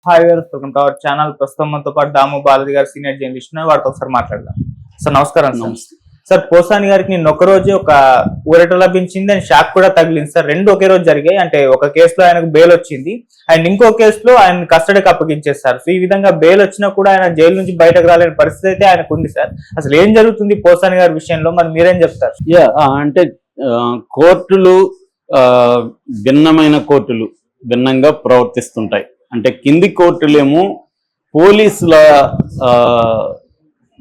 Hi గారు, welcome to our channel. ప్రస్తుతం మనతో పాటు దాము బాలాజీ గారు సీనియర్ జర్నలిస్ట్ ఉన్నారు. వారితో ఒకసారి మాట్లాడదాం. సార్ నమస్కారం. సార్ పోసాని గారికి నిన్న ఒక రోజే ఒక ఊరట లభించింది అని షాక్ కూడా తగిలింది సార్. రెండు ఒకే రోజు జరిగాయి. అంటే ఒక కేసులో ఆయనకు బెయిల్ వచ్చింది అండ్ ఇంకో కేసులో ఆయన కస్టడీకి అప్పగించేస్తారు. సో ఈ విధంగా బెయిల్ వచ్చినా కూడా ఆయన జైలు నుంచి బయటకు రాలేని పరిస్థితి అయితే ఆయనకు ఉంది సార్. అసలు ఏం జరుగుతుంది పోసాని గారి విషయంలో, మరి మీరేం చెప్తారు? అంటే కోర్టులు భిన్నమైన కోర్టులు భిన్నంగా ప్రవర్తిస్తుంటాయి. అంటే కింది కోర్టులేమో పోలీసుల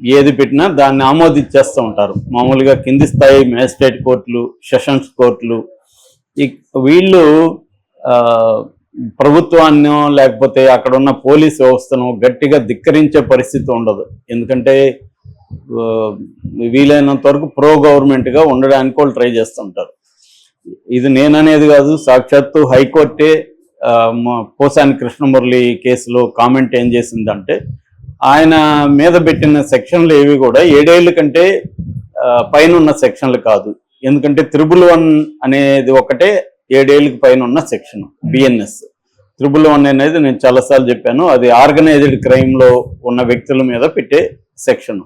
ఏది పెట్టినా దాన్ని ఆమోదించేస్తూ ఉంటారు. మామూలుగా కింది స్థాయి మేజిస్ట్రేట్ కోర్టులు, సెషన్స్ కోర్టులు వీళ్ళు ప్రభుత్వాన్ని లేకపోతే అక్కడ ఉన్న పోలీస్ వ్యవస్థను గట్టిగా ధిక్కరించే పరిస్థితి ఉండదు. ఎందుకంటే వీలైనంత వరకు ప్రో గవర్నమెంట్గా ఉండడానికి వాళ్ళు ట్రై చేస్తుంటారు. ఇది నేననేది కాదు, సాక్షాత్తు హైకోర్టే పోసాని కృష్ణమురళి కేసులో కామెంట్ ఏం చేసిందంటే, ఆయన మీద పెట్టిన సెక్షన్లు ఏవి కూడా 7 ఏళ్ళ కంటే పైన ఉన్న సెక్షన్లు కాదు. ఎందుకంటే 111 అనేది ఒకటే 7 ఏళ్ళకి పైన ఉన్న సెక్షన్ బిఎన్ఎస్. 111 అనేది నేను చాలాసార్లు చెప్పాను, అది ఆర్గనైజ్డ్ క్రైమ్లో ఉన్న వ్యక్తుల మీద పెట్టే సెక్షన్.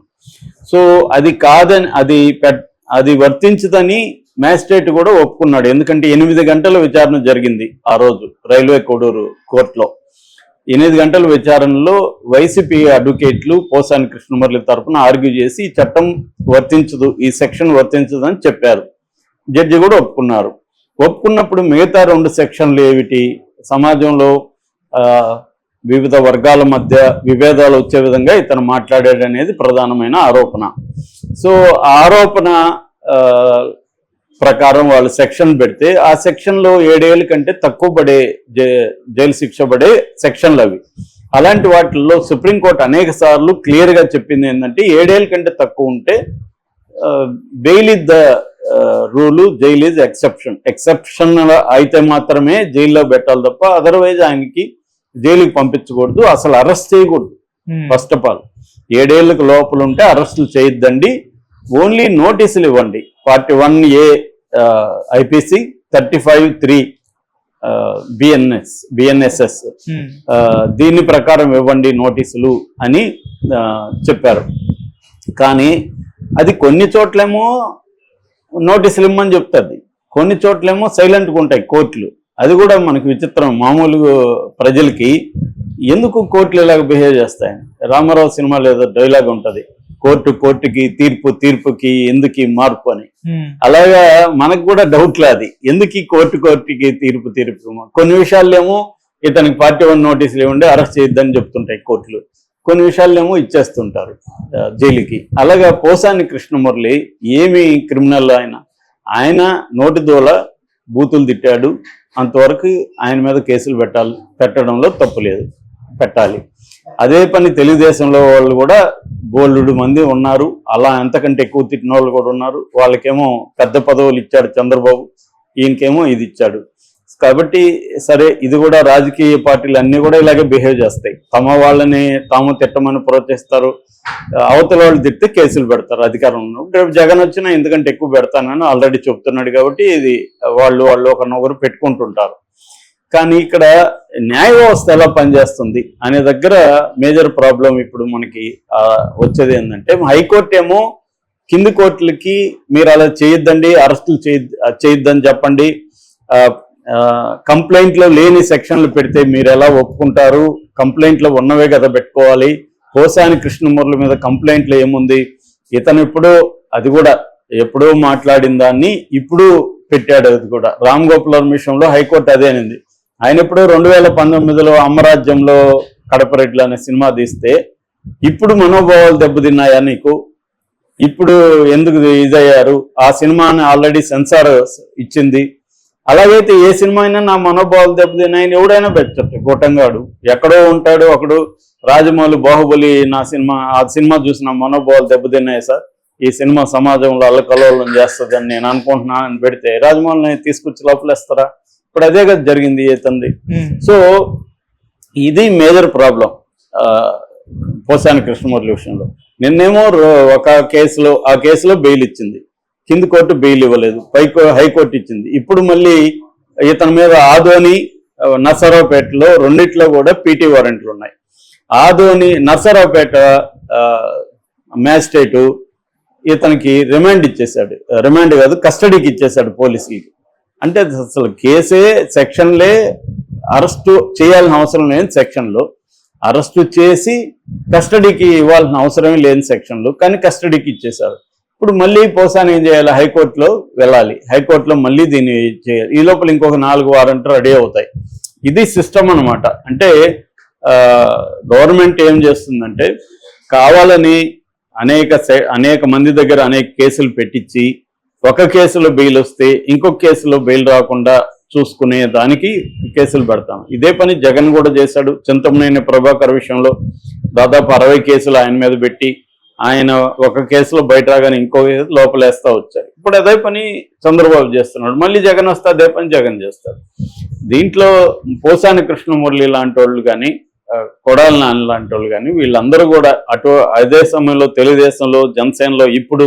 సో అది కాదని అది వర్తించదని మ్యాజిస్ట్రేట్ కూడా ఒప్పుకున్నాడు. ఎందుకంటే 8 గంటల విచారణ జరిగింది ఆ రోజు రైల్వే కోడూరు కోర్టులో. 8 గంటల విచారణలో వైసీపీ అడ్వకేట్లు పోసాని కృష్ణమురళి తరఫున ఆర్గ్యూ చేసి ఈ చట్టం వర్తించదు, ఈ సెక్షన్ వర్తించదు అని చెప్పారు. జడ్జి కూడా ఒప్పుకున్నారు. ఒప్పుకున్నప్పుడు మిగతా 2 సెక్షన్లు ఏమిటి, సమాజంలో వివిధ వర్గాల మధ్య విభేదాలు వచ్చే విధంగా ఇతను మాట్లాడాడు అనేది ప్రధానమైన ఆరోపణ. సో ఆ ఆరోపణ ప్రకారం వాళ్ళు సెక్షన్ పెడితే ఆ సెక్షన్లో 7 ఏళ్ళ కంటే తక్కువ పడే జైలు శిక్ష పడే సెక్షన్లు అవి. అలాంటి వాటిల్లో సుప్రీంకోర్టు అనేక సార్లు క్లియర్గా చెప్పింది ఏంటంటే 7 ఏళ్ళ కంటే తక్కువ ఉంటే bail is the rule, jail is exception అయితే మాత్రమే జైల్లో పెట్టాలి తప్ప అదర్వైజ్ ఆయనకి జైలుకి పంపించకూడదు, అసలు అరెస్ట్ చేయకూడదు. ఫస్ట్ ఆఫ్ ఆల్ 7 ఏళ్ళకు లోపల ఉంటే అరెస్టులు చేయొద్దండి, ఓన్లీ నోటీసులు ఇవ్వండి. 41A ఐపీసీ 35(3) బిఎన్ఎస్ఎస్ దీని ప్రకారం ఇవ్వండి నోటీసులు అని చెప్పారు. కానీ అది కొన్ని చోట్లేమో నోటీసులు ఇవ్వమని చెప్తుంది, కొన్ని చోట్లేమో సైలెంట్గా ఉంటాయి కోర్టులు. అది కూడా మనకి విచిత్రం. మామూలు ప్రజలకి ఎందుకు కోర్టులు ఇలాగ బిహేవ్ చేస్తాయని రామారావు సినిమాలో ఏదో డైలాగ్ ఉంటుంది, కోర్టుకి తీర్పుకి ఎందుకు మార్పు అని. అలాగా మనకు కూడా డౌట్లే, అది ఎందుకు కోర్టుకి తీర్పు. కొన్ని విషయాల్లేమో ఇతనికి 41 నోటీసులు ఇవ్వండి అరెస్ట్ చేయొద్దని చెప్తుంటాయి కోర్టులు, కొన్ని విషయాల్లేమో ఇచ్చేస్తుంటారు జైలుకి. అలాగా పోసాని కృష్ణమురళి ఏమి క్రిమినల్ ఆయన నోటి దూల బూతులు తిట్టాడు, అంతవరకు ఆయన మీద కేసులు పెట్టడంలో తప్పు లేదు, పెట్టాలి. అదే పని తెలుగుదేశంలో వాళ్ళు కూడా బోల్డు మంది ఉన్నారు, అలా ఎంతకంటే ఎక్కువ తిట్టిన వాళ్ళు కూడా ఉన్నారు. వాళ్ళకేమో పెద్ద పదవులు ఇచ్చాడు చంద్రబాబు, ఈయనకేమో ఇది ఇచ్చాడు. కాబట్టి సరే, ఇది కూడా రాజకీయ పార్టీలు అన్నీ కూడా ఇలాగే బిహేవ్ చేస్తాయి. తమ వాళ్ళని తాము తిట్టమని ప్రోత్సహిస్తారు, అవతల వాళ్ళు తిడితే కేసులు పెడతారు. అధికారంలో రేపు జగన్ వచ్చినా ఎందుకంటే ఎక్కువ పెడతానని ఆల్రెడీ చెప్తున్నాడు. కాబట్టి ఇది వాళ్ళు ఒకరినొకరు పెట్టుకుంటుంటారు. కానీ ఇక్కడ న్యాయ వ్యవస్థ ఎలా పనిచేస్తుంది అనే దగ్గర మేజర్ ప్రాబ్లం ఇప్పుడు మనకి వచ్చేది ఏంటంటే, హైకోర్టు ఏమో కింది కోర్టులకి మీరు అలా చేయొద్దండి, అరెస్టులు చేయొద్దని చెప్పండి, కంప్లైంట్లో లేని సెక్షన్లు పెడితే మీరు ఎలా ఒప్పుకుంటారు, కంప్లైంట్లో ఉన్నవే కదా పెట్టుకోవాలి. పోసాని కృష్ణమురళి మీద కంప్లైంట్లో ఏముంది, ఇతను అది కూడా ఎప్పుడో మాట్లాడిన దాన్ని ఇప్పుడు పెట్టాడు. అది కూడా రామ్ గోపాల్ విషయంలో హైకోర్టు అదే అనింది. ఆయన ఇప్పుడు 2019లో అమ్మరాజ్యంలో కడపరెడ్లు అనే సినిమా తీస్తే ఇప్పుడు మనోభావాలు దెబ్బతిన్నాయా నీకు, ఇప్పుడు ఎందుకు ఇదయ్యారు, ఆ సినిమాని ఆల్రెడీ సెన్సార్ ఇచ్చింది. అలాగైతే ఏ సినిమా అయినా నా మనోభావాలు దెబ్బతిన్నాయని ఎవడైనా పెట్టచ్చు. గొట్టంగాడు ఎక్కడో ఉంటాడు, ఒకడు రాజమౌళి బాహుబలి ఆ సినిమా చూసి నా మనోభావాలు దెబ్బతిన్నాయి సార్, ఈ సినిమా సమాజంలో అల్లకల్లోలం చేస్తుందని నేను అనుకుంటున్నానని పెడితే రాజమౌళిని తీసుకొచ్చి లోపలేస్తారా? ఇప్పుడు అదే కదా జరిగింది ఇతంది. సో ఇది మేజర్ ప్రాబ్లం పోసాని కృష్ణమురళి విషయంలో. నిన్నేమో ఆ కేసులో బెయిల్ ఇచ్చింది, కింది కోర్టు బెయిల్ ఇవ్వలేదు, హైకోర్టు ఇచ్చింది. ఇప్పుడు మళ్ళీ ఇతని మీద ఆదోని నర్సరావుపేటలో రెండిట్లో కూడా పీటీ వారెంట్లు ఉన్నాయి. ఆదోని నర్సరావుపేట మ్యాజిస్ట్రేటు ఇతనికి రిమాండ్ ఇచ్చేశాడు, రిమాండ్ కాదు కస్టడీకి ఇచ్చేశాడు పోలీసులకి. అంటే అసలు కేసే సెక్షన్లే అరెస్టు చేయాల్సిన అవసరం లేని సెక్షన్లు, అరెస్టు చేసి కస్టడీకి ఇవ్వాల్సిన అవసరమే లేని సెక్షన్లు, కానీ కస్టడీకి ఇచ్చేశారు. ఇప్పుడు మళ్ళీ పోసాని ఏం చేయాలి, హైకోర్టులో వెళ్ళాలి, హైకోర్టులో మళ్ళీ దీన్ని చేయాలి. ఈ లోపల ఇంకొక 4 వారెంట్లు రెడీ అవుతాయి. ఇది సిస్టమ్ అనమాట. అంటే గవర్నమెంట్ ఏం చేస్తుందంటే కావాలని అనేక మంది దగ్గర అనేక కేసులు పెట్టించి ఒక కేసులో బెయిల్ వస్తే ఇంకొక కేసులో బెయిల్ రాకుండా చూసుకునే దానికి కేసులు పెడతాం. ఇదే పని జగన్ కూడా చేశాడు. చింతమనేని ప్రభాకర్ విషయంలో దాదాపు 60 కేసులు ఆయన మీద పెట్టి ఆయన ఒక కేసులో బయట రాగానే ఇంకో లోపలేస్తా వచ్చారు. ఇప్పుడు అదే పని చంద్రబాబు చేస్తున్నాడు. మళ్ళీ జగన్ వస్తే అదే పని జగన్ చేస్తాడు. దీంట్లో పోసాని కృష్ణమురళి లాంటి వాళ్ళు కానీ కొడాలి నాని లాంటి వాళ్ళు కానీ వీళ్ళందరూ కూడా అదే సమయంలో తెలుగుదేశంలో జనసేనలో ఇప్పుడు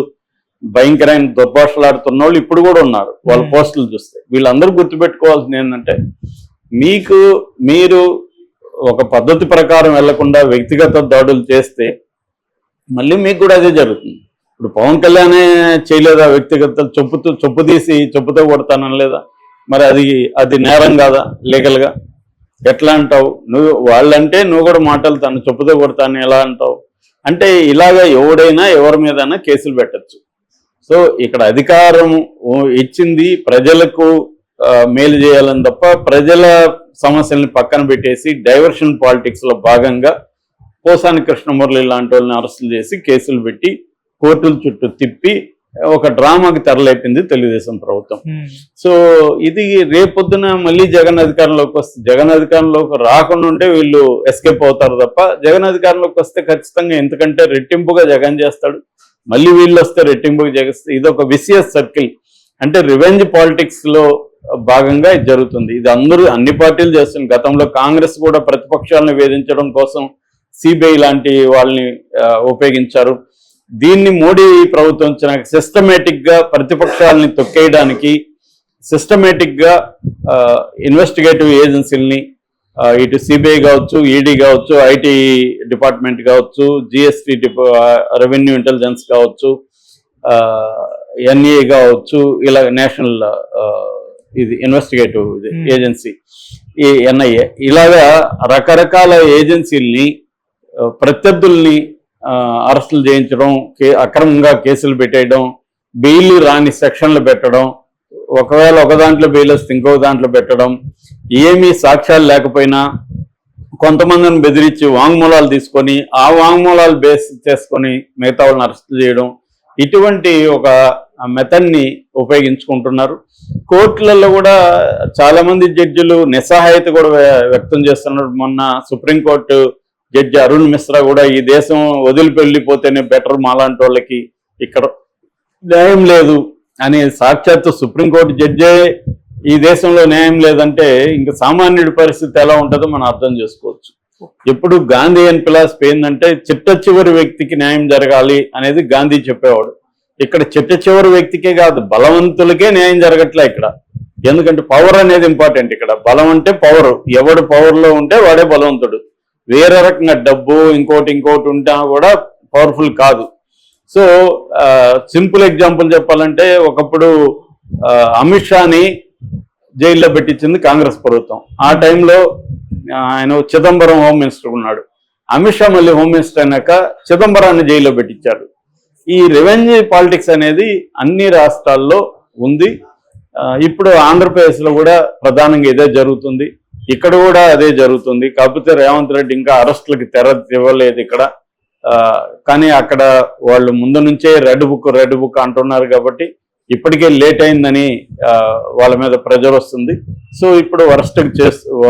భయంకరమైన దుర్భాషలాడుతున్న వాళ్ళు ఇప్పుడు కూడా ఉన్నారు. వాళ్ళ పోస్టులు చూస్తే వీళ్ళందరూ గుర్తుపెట్టుకోవాల్సింది ఏంటంటే మీరు ఒక పద్ధతి ప్రకారం వెళ్లకుండా వ్యక్తిగత దాడులు చేస్తే మళ్ళీ మీకు కూడా అదే జరుగుతుంది. ఇప్పుడు పవన్ కళ్యాణే చేయలేదా వ్యక్తిగత చొప్పు తీసి చెప్పుతో కొడతానలేదా? మరి అది నేరం కాదా లీగల్గా? ఎట్లా అంటావు నువ్వు? వాళ్ళంటే నువ్వు కూడా మాటలు తను చెప్పుతో కొడతాను ఎలా అంటావు? అంటే ఇలాగా ఎవడైనా ఎవరి మీదైనా కేసులు పెట్టచ్చు. సో ఇక్కడ అధికారం ఇచ్చింది ప్రజలకు మేలు చేయాలని తప్ప ప్రజల సమస్యల్ని పక్కన పెట్టేసి డైవర్షన్ పాలిటిక్స్ లో భాగంగా పోసాని కృష్ణమురళి లాంటి వాళ్ళని అరెస్టులు చేసి కేసులు పెట్టి కోర్టుల చుట్టూ తిప్పి ఒక డ్రామాకి తెరలేపింది తెలుగుదేశం ప్రభుత్వం. సో ఇది రేపొద్దున మళ్ళీ జగన్ అధికారంలోకి వస్తే, జగన్ అధికారంలోకి రాకుండా ఉంటే వీళ్ళు ఎస్కేప్ అవుతారు తప్ప జగన్ అధికారంలోకి వస్తే ఖచ్చితంగా ఎందుకంటే రెట్టింపుగా జగన్ చేస్తాడు, మళ్ళీ వీళ్ళు వస్తే రెట్టింపుగా జగస్తే ఇది ఒక విసియస్ సర్కిల్. అంటే రివెంజ్ పాలిటిక్స్ లో భాగంగా ఇది జరుగుతుంది. ఇది అన్ని పార్టీలు చేస్తుంది. గతంలో కాంగ్రెస్ కూడా ప్రతిపక్షాలను వేధించడం కోసం సిబిఐ లాంటి వాళ్ళని ఉపయోగించారు. దీన్ని మోడీ ప్రభుత్వం వచ్చినాక సిస్టమేటిక్ గా ప్రతిపక్షాలని తొక్కేయడానికి సిస్టమేటిక్ గా ఇన్వెస్టిగేటివ్ ఏజెన్సీలని ఇటు సిబిఐ కావచ్చు, ఈడీ కావచ్చు, ఐటీ డిపార్ట్మెంట్ కావచ్చు, జిఎస్టీ రెవెన్యూ ఇంటెలిజెన్స్ కావచ్చు, ఎన్ఏ కావచ్చు, ఇలా నేషనల్ ఇది ఇన్వెస్టిగేటివ్ ఏజెన్సీ ఈ ఎన్ఐఏ, ఇలాగా రకరకాల ఏజెన్సీల్ని ప్రత్యర్థుల్ని అరెస్టులు చేయించడం, అక్రమంగా కేసులు పెట్టేయడం, బెయిల్ రాని సెక్షన్లు పెట్టడం, ఒకవేళ ఒక దాంట్లో బెయిల్ వస్తే ఇంకొక దాంట్లో పెట్టడం, ఏమీ సాక్ష్యాలు లేకపోయినా కొంతమందిని బెదిరించి వాంగ్మూలాలు తీసుకొని ఆ వాంగ్మూలాలు బేస్ చేసుకొని మిగతా వాళ్ళని అరెస్ట్ చేయడం, ఇటువంటి ఒక మెథడ్ని ఉపయోగించుకుంటున్నారు. కోర్టులలో కూడా చాలా మంది జడ్జిలు నిస్సహాయత కూడా వ్యక్తం చేస్తున్నారు. మొన్న సుప్రీంకోర్టు జడ్జి అరుణ్ మిశ్రా కూడా ఈ దేశం వదిలిపెళ్ళిపోతేనే బెటర్ మాలాంటి వాళ్ళకి, ఇక్కడ న్యాయం లేదు అని సాక్షాత్తు సుప్రీంకోర్టు జడ్జే ఈ దేశంలో న్యాయం లేదంటే ఇంకా సామాన్యుడి పరిస్థితి ఎలా ఉంటుందో మనం అర్థం చేసుకోవచ్చు. ఎప్పుడు గాంధీ అని ఫిలాసఫీ ఏంటంటే చిట్ట చివరి వ్యక్తికి న్యాయం జరగాలి అనేది గాంధీ చెప్పేవాడు. ఇక్కడ చిట్ట చివరి వ్యక్తికే కాదు బలవంతులకే న్యాయం జరగట్లే ఇక్కడ. ఎందుకంటే పవర్ అనేది ఇంపార్టెంట్. ఇక్కడ బలం అంటే పవర్, ఎవడు పవర్లో ఉంటే వాడే బలవంతుడు. వేరే రకంగా డబ్బు ఇంకోటి ఉంటా కూడా పవర్ఫుల్ కాదు. సో సింపుల్ ఎగ్జాంపుల్ చెప్పాలంటే ఒకప్పుడు అమిత్ షాని జైల్లో పెట్టించింది కాంగ్రెస్ ప్రభుత్వం. ఆ టైంలో ఆయన చిదంబరం హోమ్ మినిస్టర్ ఉన్నాడు. అమిత్ షా మళ్ళీ హోమ్ మినిస్టర్ అయినాక చిదంబరాన్ని జైల్లో పెట్టించారు. ఈ రివెంజ్ పాలిటిక్స్ అనేది అన్ని రాష్ట్రాల్లో ఉంది. ఇప్పుడు ఆంధ్రప్రదేశ్లో కూడా ప్రధానంగా ఇదే జరుగుతుంది. ఇక్కడ కూడా అదే జరుగుతుంది. కాకపోతే రేవంత్ రెడ్డి ఇంకా అరెస్టులకి తెర ఇవ్వలేదు ఇక్కడ. కానీ అక్కడ వాళ్ళు ముందు నుంచే రెడ్ బుక్ అంటున్నారు కాబట్టి ఇప్పటికే లేట్ అయిందని వాళ్ళ మీద ప్రెజర్ వస్తుంది. సో ఇప్పుడు వరస్ట్